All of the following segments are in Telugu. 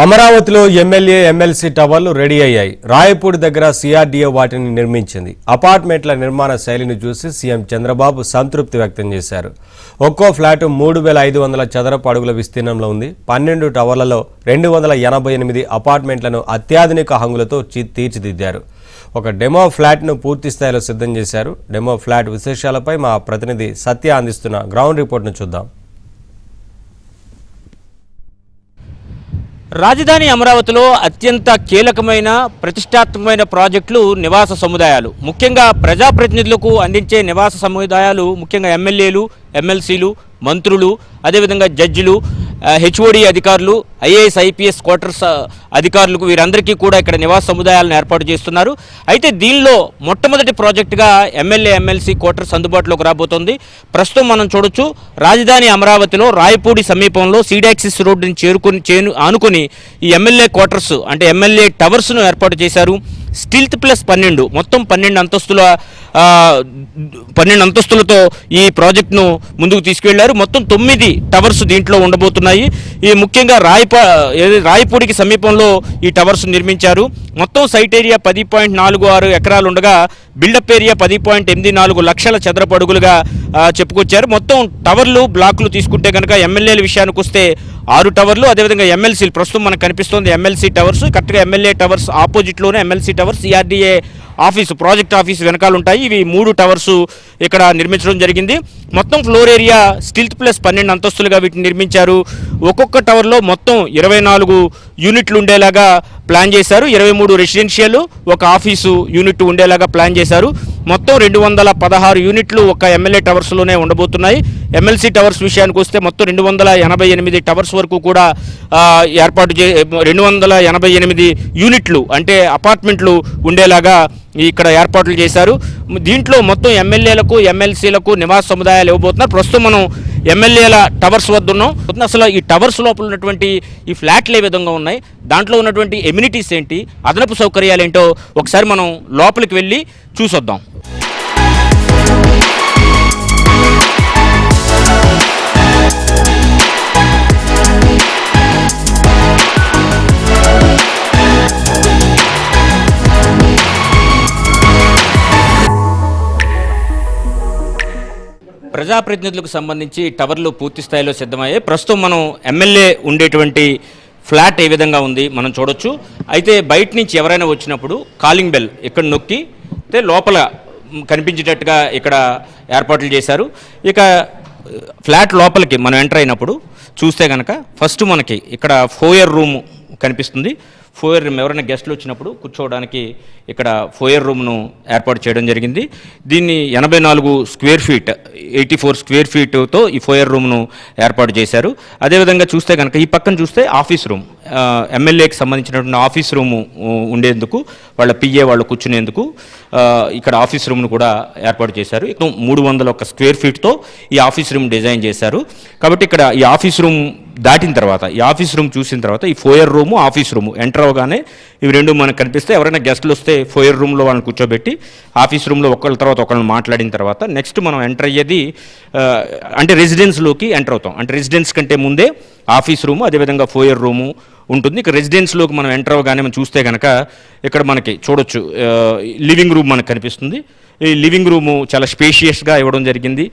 అమరావతిలో ఎమ్మెల్యే ఎమ్మెల్సీ టవర్లు రెడీ అయ్యాయి. రాయపూడి దగ్గర సిఆర్డీఏ వాటిని నిర్మించింది. అపార్ట్మెంట్ల నిర్మాణ శైలిని చూసి సీఎం చంద్రబాబు సంతృప్తి వ్యక్తం చేశారు. ఒక్కో ఫ్లాట్ 3,500 చదరపు అడుగుల విస్తీర్ణంలో ఉంది. 12 టవర్లలో 288 అపార్ట్మెంట్లను అత్యాధునిక హంగులతో తీర్చిదిద్దారు. ఒక డెమో ఫ్లాట్ను పూర్తి స్థాయిలో సిద్ధం చేశారు. డెమో ఫ్లాట్ విశేషాలపై మా ప్రతినిధి సత్య అందిస్తున్న గ్రౌండ్ రిపోర్ట్ను చూద్దాం. రాజధాని అమరావతిలో అత్యంత కీలకమైన ప్రతిష్టాత్మకమైన ప్రాజెక్టులు నివాస సముదాయాలు. ముఖ్యంగా ప్రజాప్రతినిధులకు అందించే నివాస సముదాయాలు, ముఖ్యంగా ఎమ్మెల్యేలు, ఎమ్మెల్సీలు, మంత్రులు, అదేవిధంగా జడ్జిలు, హెచ్ఓడి అధికారులు, ఐఏఎస్ ఐపీఎస్ క్వార్టర్స్ అధికారులకు వీరందరికీ కూడా ఇక్కడ నివాస సముదాయాలను ఏర్పాటు చేస్తున్నారు. అయితే దీనిలో మొట్టమొదటి ప్రాజెక్టుగా ఎమ్మెల్యే ఎమ్మెల్సీ క్వార్టర్స్ అందుబాటులోకి రాబోతోంది. ప్రస్తుతం మనం చూడొచ్చు, రాజధాని అమరావతిలో రాయపూడి సమీపంలో సీడాక్సిస్ రోడ్డుని ఆనుకుని ఈ ఎమ్మెల్యే క్వార్టర్స్ అంటే ఎమ్మెల్యే టవర్స్ను ఏర్పాటు చేశారు. స్టిల్త్ ప్లస్ 12 మొత్తం 12 అంతస్తులతో ఈ ప్రాజెక్టును ముందుకు తీసుకెళ్లారు. మొత్తం 9 టవర్స్ దీంట్లో ఉండబోతున్నాయి. ఈ ముఖ్యంగా రాయపూడికి సమీపంలో ఈ టవర్స్ నిర్మించారు. మొత్తం సైట్ ఏరియా 10.46 ఎకరాలు ఉండగా బిల్డప్ ఏరియా 10.84 లక్షల చదరపు అడుగులుగా చెప్పుకొచ్చారు. మొత్తం టవర్లు బ్లాకులు తీసుకుంటే కనుక ఎమ్మెల్యేల విషయానికి వస్తే 6 టవర్లు, అదేవిధంగా ఎమ్మెల్సీలు ప్రస్తుతం మనకు కనిపిస్తుంది ఎమ్మెల్సీ టవర్స్, కరెక్ట్గా ఎమ్మెల్యే టవర్స్ ఆపోజిట్లోనే MLC towers, CRDA office, project office వెనకాల ఉంటాయి. ఇవి 3 టవర్సు ఇక్కడ నిర్మించడం జరిగింది. మొత్తం ఫ్లోర్ ఏరియా స్టిల్త్ ప్లస్ 12 అంతస్తులుగా వీటిని నిర్మించారు. ఒక్కొక్క టవర్లో మొత్తం 24 యూనిట్లు ఉండేలాగా ప్లాన్ చేశారు. 23 రెసిడెన్షియల్, ఒక ఆఫీసు యూనిట్ ఉండేలాగా ప్లాన్ చేశారు. మొత్తం 216 యూనిట్లు ఒక ఎమ్మెల్యే టవర్స్లోనే ఉండబోతున్నాయి. ఎమ్మెల్సీ టవర్స్ విషయానికి వస్తే మొత్తం 288 టవర్స్ వరకు కూడా 288 యూనిట్లు అంటే అపార్ట్మెంట్లు ఉండేలాగా ఇక్కడ ఏర్పాట్లు చేశారు. దీంట్లో మొత్తం ఎమ్మెల్యేలకు, ఎమ్మెల్సీలకు నివాస సముదాయాలు ఇవ్వబోతున్నారు. ప్రస్తుతం మనం ఎమ్మెల్యేల టవర్స్ వద్ద ఉన్నాం. అసలు ఈ టవర్స్ లోపల ఉన్నటువంటి ఈ ఫ్లాట్లు ఏ విధంగా ఉన్నాయి, దాంట్లో ఉన్నటువంటి ఎమ్యూనిటీస్ ఏంటి, అదనపు సౌకర్యాలు ఏంటో ఒకసారి మనం లోపలికి వెళ్ళి చూసొద్దాం. ప్రజాప్రతినిధులకు సంబంధించి టవర్లు పూర్తి స్థాయిలో సిద్ధమయ్యాయి. ప్రస్తుతం మనం ఎమ్మెల్యే ఉండేటువంటి ఫ్లాట్ ఏ విధంగా ఉంది మనం చూడొచ్చు. అయితే బయట నుంచి ఎవరైనా వచ్చినప్పుడు కాలింగ్ బెల్ ఇక్కడ నొక్కి లోపల కనిపించేటట్టుగా ఇక్కడ ఏర్పాట్లు చేశారు. ఇక ఫ్లాట్ లోపలికి మనం ఎంటర్ అయినప్పుడు చూస్తే కనుక ఫస్ట్ మనకి ఇక్కడ ఫోయర్ రూమ్ కనిపిస్తుంది. ఫోయర్ రూమ్ ఎవరైనా గెస్ట్లు వచ్చినప్పుడు కూర్చోవడానికి ఇక్కడ ఫోయర్ రూమ్ను ఏర్పాటు చేయడం జరిగింది. దీన్ని 84 స్క్వేర్ ఫీట్ 84 స్క్వేర్ ఫీట్తో ఈ ఫోయర్ రూమ్ను ఏర్పాటు చేశారు. అదేవిధంగా చూస్తే కనుక ఈ పక్కన చూస్తే ఆఫీస్ రూమ్, ఎమ్మెల్యేకి సంబంధించినటువంటి ఆఫీస్ రూము ఉండేందుకు, వాళ్ళ పిఏ వాళ్ళు కూర్చునేందుకు ఇక్కడ ఆఫీస్ రూమ్ను కూడా ఏర్పాటు చేశారు. 301 స్క్వేర్ ఫీట్తో ఈ ఆఫీస్ రూమ్ డిజైన్ చేశారు. కాబట్టి ఇక్కడ ఈ ఆఫీస్ రూమ్ దాటిన తర్వాత, ఈ ఆఫీస్ రూమ్ చూసిన తర్వాత ఈ ఫోయర్ రూము, ఆఫీస్ రూము ఎంటర్ అవగానే ఇవి రెండు మనకు కనిపిస్తే ఎవరైనా గెస్టులు వస్తే ఫోయర్ రూమ్లో వాళ్ళని కూర్చోబెట్టి ఆఫీస్ రూమ్లో ఒకళ్ళ తర్వాత ఒకళ్ళని మాట్లాడిన తర్వాత నెక్స్ట్ మనం ఎంటర్ అయ్యేది అంటే రెసిడెన్స్లోకి ఎంటర్ అవుతాం. అంటే రెసిడెన్స్ కంటే ముందే ఆఫీస్ రూము, అదేవిధంగా ఫోయర్ రూము ఉంటుంది. ఇక రెసిడెన్స్లోకి మనం ఎంటర్ అవ్వగానే మనం చూస్తే కనుక ఇక్కడ మనకి చూడొచ్చు లివింగ్ రూమ్ మనకు కనిపిస్తుంది. ఈ లివింగ్ రూము చాలా స్పేషియస్గా ఇవ్వడం జరిగింది.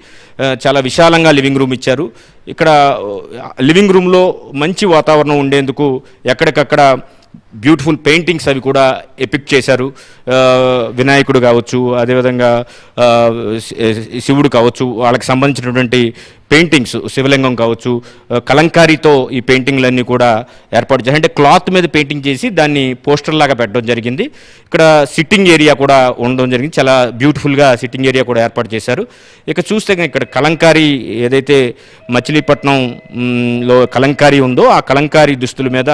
చాలా విశాలంగా లివింగ్ రూమ్ ఇచ్చారు. ఇక్కడ లివింగ్ రూమ్లో మంచి వాతావరణం ఉండేందుకు ఎక్కడికక్కడ బ్యూటిఫుల్ పెయింటింగ్స్ అవి కూడా ఎపిక్ట్ చేశారు. వినాయకుడు కావచ్చు, అదేవిధంగా శివుడు కావచ్చు, వాళ్ళకి సంబంధించినటువంటి పెయింటింగ్స్, శివలింగం కావచ్చు, కలంకారీతో ఈ పెయింటింగ్లన్నీ కూడా ఏర్పాటు చేశారు. అంటే క్లాత్ మీద పెయింటింగ్ చేసి దాన్ని పోస్టర్ లాగా పెట్టడం జరిగింది. ఇక్కడ సిట్టింగ్ ఏరియా కూడా ఉండడం జరిగింది. చాలా బ్యూటిఫుల్గా సిట్టింగ్ ఏరియా కూడా ఏర్పాటు చేశారు. ఇక చూస్తే ఇక్కడ కలంకారీ ఏదైతే మచిలీపట్నంలో కలంకారీ ఉందో ఆ కలంకారీ దుస్తుల మీద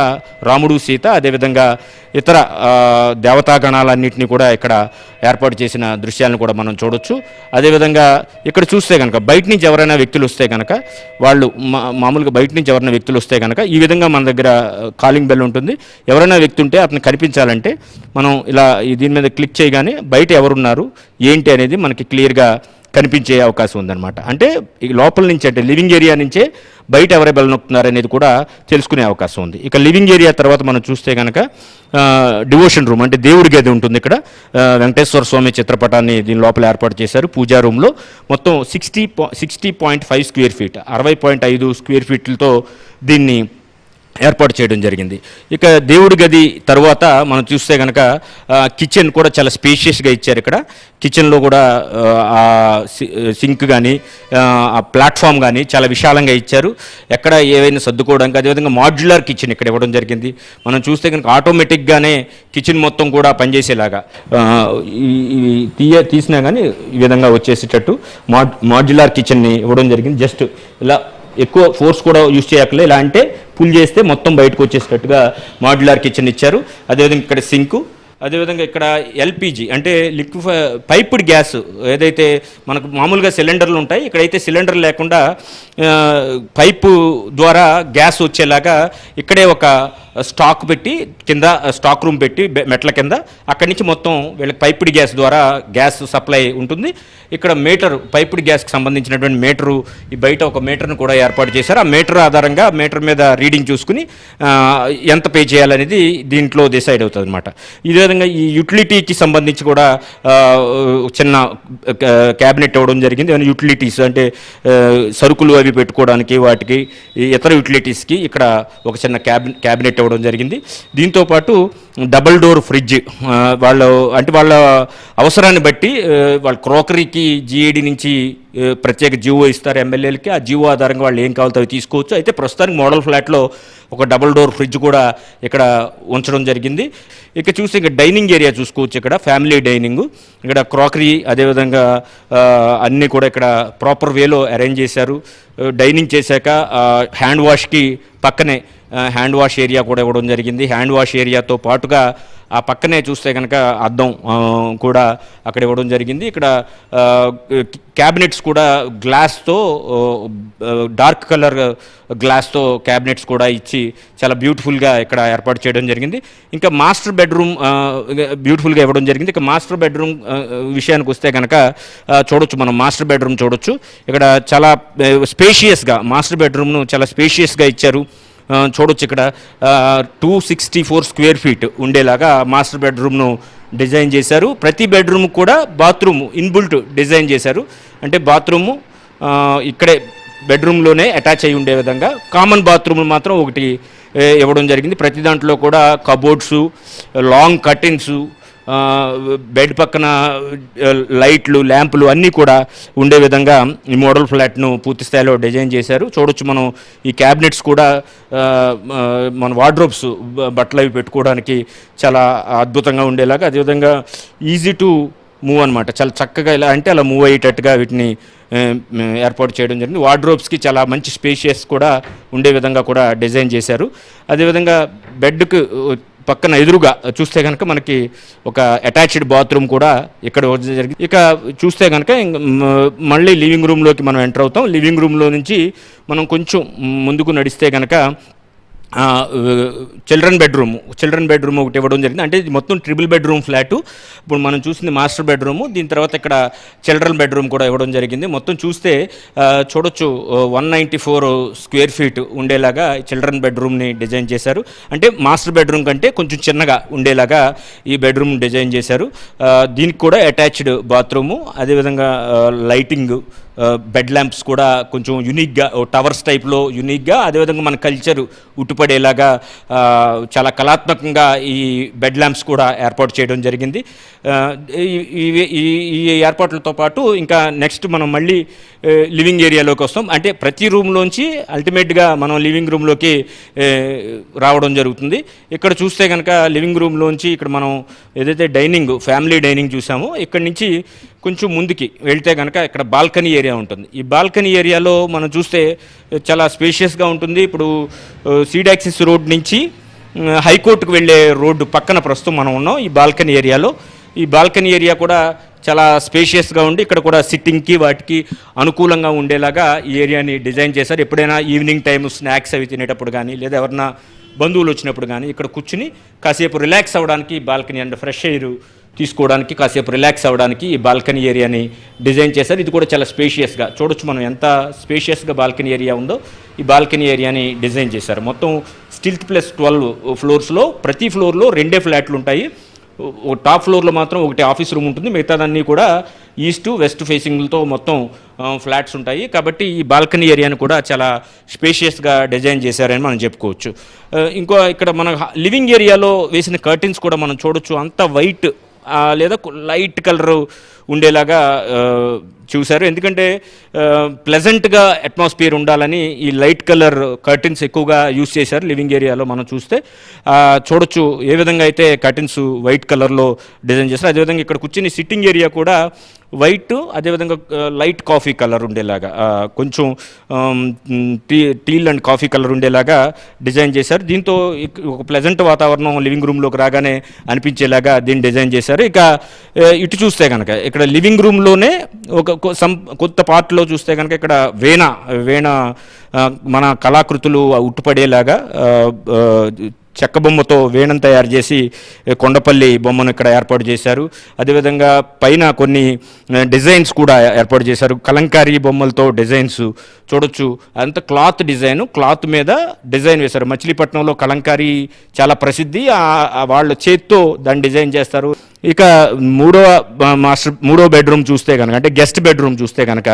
రాముడు, సీత, అదేవిధంగా ఇతర దేవతాగణాలన్నింటినీ కూడా ఇక్కడ ఏర్పాటు చేసిన దృశ్యాలను కూడా మనం చూడొచ్చు. అదేవిధంగా ఇక్కడ చూస్తే కనుక బయట నుంచి ఎవరైనా వ్యక్తులు వస్తే కనుక వాళ్ళు మామూలుగా బయట నుంచి ఎవరైనా వ్యక్తులు వస్తే కనుక ఈ విధంగా మన దగ్గర కాలింగ్ బెల్ ఉంటుంది. ఎవరైనా వ్యక్తి ఉంటే అతను కనిపించాలంటే మనం ఇలా దీని మీద క్లిక్ చేయగానే బయట ఎవరున్నారు ఏంటి అనేది మనకి క్లియర్గా కనిపించే అవకాశం ఉందన్నమాట. అంటే ఈ లోపల నుంచి అంటే లివింగ్ ఏరియా నుంచే బయట ఎవరే బెల్ నొక్కుతున్నారు అనేది కూడా తెలుసుకునే అవకాశం ఉంది. ఇక లివింగ్ ఏరియా తర్వాత మనం చూస్తే కనుక డివోషన్ రూమ్ అంటే దేవుడి గది ఉంటుంది. ఇక్కడ వెంకటేశ్వర స్వామి చిత్రపటాన్ని దీని లోపల ఏర్పాటు చేశారు. పూజా రూమ్లో మొత్తం 60.5 స్క్వేర్ ఫీట్ 60.5 స్క్వేర్ ఫీట్లతో దీన్ని ఏర్పాటు చేయడం జరిగింది. ఇక దేవుడి గది తర్వాత మనం చూస్తే కనుక కిచెన్ కూడా చాలా స్పేషియస్గా ఇచ్చారు. ఇక్కడ కిచెన్లో కూడా సింక్ కానీ ఆ ప్లాట్ఫామ్ కానీ చాలా విశాలంగా ఇచ్చారు. ఎక్కడ ఏవైనా సర్దుకోవడానికి, అదేవిధంగా మాడ్యులర్ కిచెన్ ఇక్కడ ఇవ్వడం జరిగింది. మనం చూస్తే కనుక ఆటోమేటిక్గానే కిచెన్ మొత్తం కూడా పనిచేసేలాగా తీసినా కానీ ఈ విధంగా వచ్చేసేటట్టు మాడ్యులర్ కిచెన్ని ఇవ్వడం జరిగింది. జస్ట్ ఇలా ఎక్కువ ఫోర్స్ కూడా యూజ్ చేయక్కలే, ఇలా అంటే పుల్ చేస్తే మొత్తం బయటకు వచ్చేసేటట్టుగా మాడ్యులర్ కిచెన్ ఇచ్చారు. అదేవిధంగా ఇక్కడ సింకు, అదేవిధంగా ఇక్కడ ఎల్పిజి అంటే పైప్డ్ గ్యాస్ ఏదైతే మనకు మామూలుగా సిలిండర్లు ఉంటాయి, ఇక్కడైతే సిలిండర్ లేకుండా పైపు ద్వారా గ్యాస్ వచ్చేలాగా ఇక్కడే ఒక స్టాక్ పెట్టి కింద స్టాక్ రూమ్ పెట్టి మెట్ల కింద అక్కడి నుంచి మొత్తం వీళ్ళకి పైప్డ్ గ్యాస్ ద్వారా గ్యాస్ సప్లై ఉంటుంది. ఇక్కడ మీటర్ పైప్డ్ గ్యాస్కి సంబంధించినటువంటి మీటరు, ఈ బయట ఒక మీటర్ను కూడా ఏర్పాటు చేశారు. ఆ మీటర్ ఆధారంగా మీటర్ మీద రీడింగ్ చూసుకుని ఎంత పే చేయాలనేది దీంట్లో డిసైడ్ అవుతుంది అనమాట. ఇదే విధంగా ఈ యూటిలిటీకి సంబంధించి కూడా చిన్న క్యాబినెట్ ఇవ్వడం జరిగింది. ఏమైనా యూటిలిటీస్ అంటే సరుకులు అవి పెట్టుకోవడానికి, వాటికి ఇతర యూటిలిటీస్కి ఇక్కడ ఒక చిన్న క్యాబినెట్ ఇవ్వడం జరిగింది. దీంతోపాటు డబుల్ డోర్ ఫ్రిడ్జ్ వాళ్ళ అవసరాన్ని బట్టి వాళ్ళ క్రోకరీకి జీఏడీ నుంచి ప్రత్యేక జీవో ఇస్తారు ఎమ్మెల్యేలకి. ఆ జీవో ఆధారంగా వాళ్ళు ఏం కావాలో అవి తీసుకోవచ్చు. అయితే ప్రస్తుతానికి మోడల్ ఫ్లాట్లో ఒక డబుల్ డోర్ ఫ్రిడ్జ్ కూడా ఇక్కడ ఉంచడం జరిగింది. ఇక చూస్తే ఇక డైనింగ్ ఏరియా చూసుకోవచ్చు. ఇక్కడ ఫ్యామిలీ డైనింగ్, ఇక్కడ క్రాకరీ అదేవిధంగా అన్నీ కూడా ఇక్కడ ప్రాపర్ వేలో అరేంజ్ చేశారు. డైనింగ్ చేశాక హ్యాండ్ వాష్కి పక్కనే హ్యాండ్ వాష్ ఏరియా కూడా ఇవ్వడం జరిగింది. హ్యాండ్ వాష్ ఏరియాతో పాటుగా ఆ పక్కనే చూస్తే కనుక అద్దం కూడా అక్కడ ఇవ్వడం జరిగింది. ఇక్కడ క్యాబినెట్స్ కూడా గ్లాస్తో డార్క్ కలర్ గ్లాస్తో క్యాబినెట్స్ కూడా ఇచ్చి చాలా బ్యూటిఫుల్గా ఇక్కడ ఏర్పాటు చేయడం జరిగింది. ఇంకా మాస్టర్ బెడ్రూమ్ బ్యూటిఫుల్గా ఇవ్వడం జరిగింది. ఇక మాస్టర్ బెడ్రూమ్ విషయానికి వస్తే కనుక చూడొచ్చు, మనం మాస్టర్ బెడ్రూమ్ చూడొచ్చు. ఇక్కడ చాలా స్పేషియస్గా మాస్టర్ బెడ్రూమ్ను చాలా స్పేషియస్గా ఇచ్చారు. చూడొచ్చు ఇక్కడ 264 స్క్వేర్ ఫీట్ ఉండేలాగా మాస్టర్ బెడ్రూమ్ను డిజైన్ చేశారు. ప్రతి బెడ్రూమ్ కూడా బాత్రూమ్ ఇన్బుల్ట్ డిజైన్ చేశారు. అంటే బాత్రూము ఇక్కడే బెడ్రూమ్లోనే అటాచ్ అయి ఉండే విధంగా కామన్ బాత్రూమ్ మాత్రం ఒకటి ఇవ్వడం జరిగింది. ప్రతి దాంట్లో కూడా కబోర్డ్సు, లాంగ్ కర్టెన్స్, బెడ్ పక్కన లైట్లు, ల్యాంపులు అన్నీ కూడా ఉండే విధంగా ఈ మోడల్ ఫ్లాట్ను పూర్తి స్థాయిలో డిజైన్ చేశారు. చూడొచ్చు మనం ఈ క్యాబినెట్స్ కూడా మన వార్డ్రోబ్స్ బట్టలు అవి పెట్టుకోవడానికి చాలా అద్భుతంగా ఉండేలాగా, అదేవిధంగా ఈజీ టు మూవ్ అనమాట. చాలా చక్కగా ఇలా అంటే అలా మూవ్ అయ్యేటట్టుగా వీటిని ఏర్పాటు చేయడం జరిగింది. వార్డ్రోబ్స్కి చాలా మంచి స్పేషియస్ కూడా ఉండే విధంగా కూడా డిజైన్ చేశారు. అదేవిధంగా బెడ్కు పక్కన ఎదురుగా చూస్తే కనుక మనకి ఒక అటాచ్డ్ బాత్రూమ్ కూడా ఇక్కడ జరిగింది. ఇక చూస్తే కనుక మళ్ళీ లివింగ్ రూమ్లోకి మనం ఎంటర్ అవుతాం. లివింగ్ రూమ్లో నుంచి మనం కొంచెం ముందుకు నడిస్తే కనుక చిల్డ్రన్ బెడ్రూమ్ ఒకటి ఇవ్వడం జరిగింది. అంటే ఇది మొత్తం ట్రిపుల్ బెడ్రూమ్ ఫ్లాటు. ఇప్పుడు మనం చూసింది మాస్టర్ బెడ్రూము, దీని తర్వాత ఇక్కడ చిల్డ్రన్ బెడ్రూమ్ కూడా ఇవ్వడం జరిగింది. మొత్తం చూస్తే చూడొచ్చు 194 స్క్వేర్ ఫీట్ ఉండేలాగా చిల్డ్రన్ బెడ్రూమ్ని డిజైన్ చేశారు. అంటే మాస్టర్ బెడ్రూమ్ కంటే కొంచెం చిన్నగా ఉండేలాగా ఈ బెడ్రూమ్ డిజైన్ చేశారు. దీనికి కూడా అటాచ్డ్ బాత్రూము, అదేవిధంగా లైటింగ్, బెడ్ ల్యాంప్స్ కూడా కొంచెం యూనిక్గా టవర్స్ టైప్లో యూనిక్గా, అదేవిధంగా మన కల్చర్ ఉట్టుపడేలాగా చాలా కళాత్మకంగా ఈ బెడ్ ల్యాంప్స్ కూడా ఏర్పాటు చేయడం జరిగింది. ఈ ఏర్పాట్లతో పాటు ఇంకా నెక్స్ట్ మనం మళ్ళీ లివింగ్ ఏరియాలోకి వస్తాం. అంటే ప్రతి రూమ్లోంచి అల్టిమేట్గా మనం లివింగ్ రూమ్లోకి రావడం జరుగుతుంది. ఇక్కడ చూస్తే కనుక లివింగ్ రూమ్లోంచి ఇక్కడ మనం ఏదైతే ఫ్యామిలీ డైనింగ్ చూసామో ఇక్కడి నుంచి కొంచెం ముందుకి వెళ్తే కనుక ఇక్కడ బాల్కనీ ఏరియా ఉంటుంది. ఈ బాల్కనీ ఏరియాలో మనం చూస్తే చాలా స్పేషియస్గా ఉంటుంది. ఇప్పుడు సీడాక్సిస్ రోడ్ నుంచి హైకోర్టుకు వెళ్ళే రోడ్డు పక్కన ప్రస్తుతం మనం ఉన్నాం ఈ బాల్కనీ ఏరియాలో. ఈ బాల్కనీ ఏరియా కూడా చాలా స్పేషియస్గా ఉండి ఇక్కడ కూడా సిట్టింగ్కి వాటికి అనుకూలంగా ఉండేలాగా ఈ ఏరియాని డిజైన్ చేశారు. ఎప్పుడైనా ఈవినింగ్ టైం స్నాక్స్ అవి తినేటప్పుడు కానీ, లేదా ఎవరన్నా బంధువులు వచ్చినప్పుడు కానీ ఇక్కడ కూర్చుని కాసేపు రిలాక్స్ అవ్వడానికి బాల్కనీ అండ్ ఫ్రెష్ ఎయిర్ తీసుకోవడానికి, కాసేపు రిలాక్స్ అవ్వడానికి ఈ బాల్కనీ ఏరియాని డిజైన్ చేశారు. ఇది కూడా చాలా స్పేషియస్గా చూడొచ్చు మనం, ఎంత స్పేషియస్గా బాల్కనీ ఏరియా ఉందో ఈ బాల్కనీ ఏరియాని డిజైన్ చేశారు. మొత్తం స్టిల్త్ ప్లస్ 12 ఫ్లోర్స్లో, ప్రతి ఫ్లోర్లో 2 ఫ్లాట్లు ఉంటాయి. టాప్ ఫ్లోర్లో మాత్రం ఒకటి ఆఫీస్ రూమ్ ఉంటుంది, మిగతాదన్నీ కూడా ఈస్ట్ వెస్ట్ ఫేసింగ్లతో మొత్తం ఫ్లాట్స్ ఉంటాయి. కాబట్టి ఈ బాల్కనీ ఏరియాని కూడా చాలా స్పేషియస్గా డిజైన్ చేశారని మనం చెప్పుకోవచ్చు. ఇంకో ఇక్కడ మన లివింగ్ ఏరియాలో వేసిన కర్టన్స్ కూడా మనం చూడొచ్చు, అంత వైట్ లేదా లైట్ కలర్ ఉండేలాగా చూశారు. ఎందుకంటే ప్లెజెంట్గా అట్మాస్ఫియర్ ఉండాలని ఈ లైట్ కలర్ కర్టన్స్ ఎక్కువగా యూజ్ చేశారు. లివింగ్ ఏరియాలో మనం చూస్తే చూడొచ్చు ఏ విధంగా అయితే కర్టన్స్ వైట్ కలర్లో డిజైన్ చేస్తారు. అదేవిధంగా ఇక్కడ కూర్చుని సిట్టింగ్ ఏరియా కూడా వైట్, అదేవిధంగా లైట్ కాఫీ కలర్ ఉండేలాగా, కొంచెం టీల్ అండ్ కాఫీ కలర్ ఉండేలాగా డిజైన్ చేశారు. దీంతో ఒక ప్లెజెంట్ వాతావరణం లివింగ్ రూమ్లోకి రాగానే అనిపించేలాగా దీన్ని డిజైన్ చేశారు. ఇక ఇటు చూస్తే కనుక ఇక్కడ లివింగ్ రూమ్లోనే ఒక కొత్త పార్ట్లో చూస్తే కనుక ఇక్కడ వీణ మన కళాకృతులు ఉట్టుపడేలాగా చెక్క బొమ్మతో వీణను తయారు చేసి కొండపల్లి బొమ్మను ఇక్కడ ఏర్పాటు చేశారు. అదేవిధంగా పైన కొన్ని డిజైన్స్ కూడా ఏర్పాటు చేశారు. కలంకారీ బొమ్మలతో డిజైన్స్ చూడొచ్చు. అంత క్లాత్ డిజైన్, క్లాత్ మీద డిజైన్ వేశారు. మచిలీపట్నంలో కలంకారీ చాలా ప్రసిద్ధి, వాళ్ళ చేత్తో దాన్ని డిజైన్ చేస్తారు. ఇక మూడో బెడ్రూమ్ చూస్తే కనుక, అంటే గెస్ట్ బెడ్రూమ్ చూస్తే కనుక,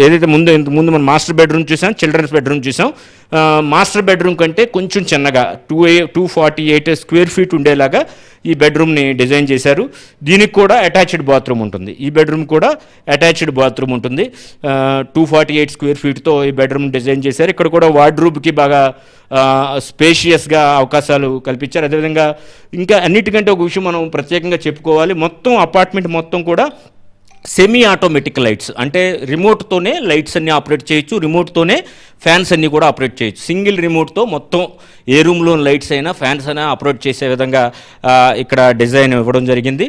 ఏదైతే ముందు మనం మాస్టర్ బెడ్రూమ్ చూసాం, చిల్డ్రన్స్ బెడ్రూమ్ చూసాం. మాస్టర్ బెడ్రూమ్ కంటే కొంచెం చిన్నగా 248 స్క్వేర్ ఫీట్ ఉండేలాగా ఈ బెడ్రూమ్ని డిజైన్ చేశారు. దీనికి కూడా అటాచ్డ్ బాత్రూమ్ ఉంటుంది. ఈ బెడ్రూమ్ కూడా అటాచ్డ్ బాత్రూమ్ ఉంటుంది. 248 స్క్వేర్ ఫీట్తో ఈ బెడ్రూమ్ డిజైన్ చేశారు. ఇక్కడ కూడా వార్డ్రూబ్కి బాగా స్పేషియస్గా అవకాశాలు కల్పించారు. అదేవిధంగా ఇంకా అన్నిటికంటే ఒక విషయం మనం ప్రత్యేకంగా చెప్పుకోవాలి, మొత్తం అపార్ట్మెంట్ మొత్తం కూడా సెమీ ఆటోమేటిక్ లైట్స్, అంటే రిమోట్తోనే లైట్స్ అన్నీ ఆపరేట్ చేయొచ్చు, రిమోట్తోనే ఫ్యాన్స్ అన్నీ కూడా ఆపరేట్ చేయొచ్చు. సింగిల్ రిమోట్తో మొత్తం ఏ రూమ్లో లైట్స్ అయినా ఫ్యాన్స్ అయినా ఆపరేట్ చేసే విధంగా ఇక్కడ డిజైన్ ఇవ్వడం జరిగింది.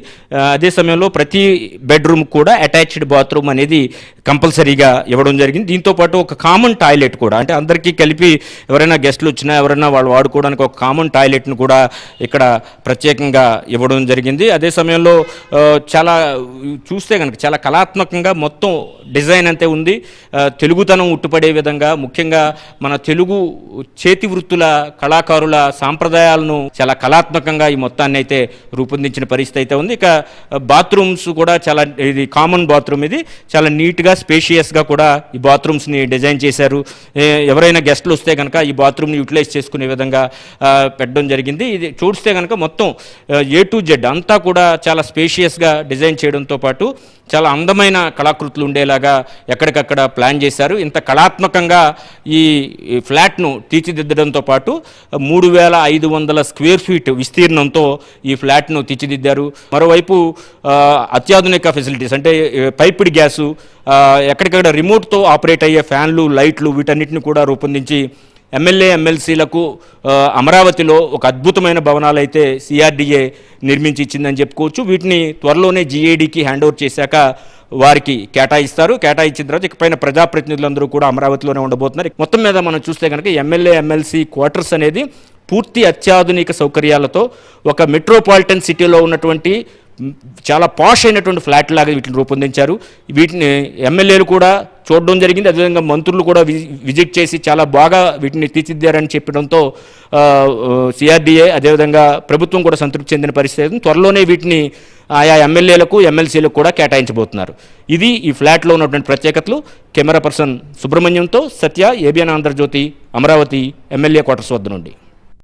అదే సమయంలో ప్రతి బెడ్రూమ్ కూడా అటాచ్డ్ బాత్రూమ్ అనేది కంపల్సరీగా ఇవ్వడం జరిగింది. దీంతోపాటు ఒక కామన్ టాయిలెట్ కూడా, అంటే అందరికీ కలిపి ఎవరైనా గెస్టులు వచ్చినా ఎవరైనా వాళ్ళు వాడుకోవడానికి ఒక కామన్ టాయిలెట్ను కూడా ఇక్కడ ప్రత్యేకంగా ఇవ్వడం జరిగింది. అదే సమయంలో చాలా చూస్తే కనుక చాలా కళాత్మకంగా మొత్తం డిజైన్ అంతే ఉంది. తెలుగుతనం ఉట్టుపడే విధంగా, ముఖ్యంగా మన తెలుగు చేతి వృత్తుల కళాకారుల సాంప్రదాయాలను చాలా కళాత్మకంగా ఈ మొత్తాన్ని అయితే రూపొందించిన పరిస్థితి అయితే ఉంది. ఇక బాత్రూమ్స్ కూడా చాలా, ఇది కామన్ బాత్రూమ్, ఇది చాలా నీట్గా స్పేషియస్గా కూడా ఈ బాత్రూమ్స్ని డిజైన్ చేశారు. ఎవరైనా గెస్టులు వస్తే కనుక ఈ బాత్రూమ్ని యూటిలైజ్ చేసుకునే విధంగా పెట్టడం జరిగింది. ఇది చూస్తే కనుక మొత్తం A to Z అంతా కూడా చాలా స్పేషియస్గా డిజైన్ చేయడంతో పాటు చాలా అందమైన కళాకృతులు ఉండేలాగా ఎక్కడికక్కడ ప్లాన్ చేశారు. ఇంత కళాత్మకంగా ఈ ఫ్లాట్ను తీర్చిదిద్దడంతో పాటు 3500 స్క్వేర్ ఫీట్ విస్తీర్ణంతో ఈ ఫ్లాట్ను తీర్చిదిద్దారు. మరోవైపు అత్యాధునిక ఫెసిలిటీస్, అంటే పైప్డ్ గ్యాసు, ఎక్కడికక్కడ రిమోట్తో ఆపరేట్ అయ్యే ఫ్యాన్లు, లైట్లు, వీటన్నిటిని కూడా రూపొందించి ఎమ్మెల్యే ఎమ్మెల్సీలకు అమరావతిలో ఒక అద్భుతమైన భవనాలు అయితే CRDA నిర్మించి ఇచ్చిందని చెప్పుకోవచ్చు. వీటిని త్వరలోనే GADకి హ్యాండ్ ఓవర్ చేశాక వారికి కేటాయిస్తారు. కేటాయించిన తర్వాత ఇకపైన ప్రజాప్రతినిధులందరూ కూడా అమరావతిలోనే ఉండబోతున్నారు. మొత్తం మీద మనం చూస్తే కనుక ఎమ్మెల్యే ఎమ్మెల్సీ క్వార్టర్స్ అనేది పూర్తి అత్యాధునిక సౌకర్యాలతో ఒక మెట్రోపాలిటన్ సిటీలో ఉన్నటువంటి చాలా పాష్ అయినటువంటి ఫ్లాట్ లాగా వీటిని రూపొందించారు. వీటిని ఎమ్మెల్యేలు కూడా చూడడం జరిగింది. అదేవిధంగా మంత్రులు కూడా విజిట్ చేసి చాలా బాగా వీటిని తీర్చిదిద్దారని చెప్పడంతో CRDA అదేవిధంగా ప్రభుత్వం కూడా సంతృప్తి చెందిన పరిస్థితి. త్వరలోనే వీటిని ఆయా ఎమ్మెల్యేలకు ఎమ్మెల్సీలకు కూడా కేటాయించబోతున్నారు. ఇది ఈ ఫ్లాట్లో ఉన్నటువంటి ప్రత్యేకతలు. కెమెరా పర్సన్ సుబ్రహ్మణ్యంతో Satya, ABN Andhrajyothy, Amaravati MLA quarters వద్ద నుండి.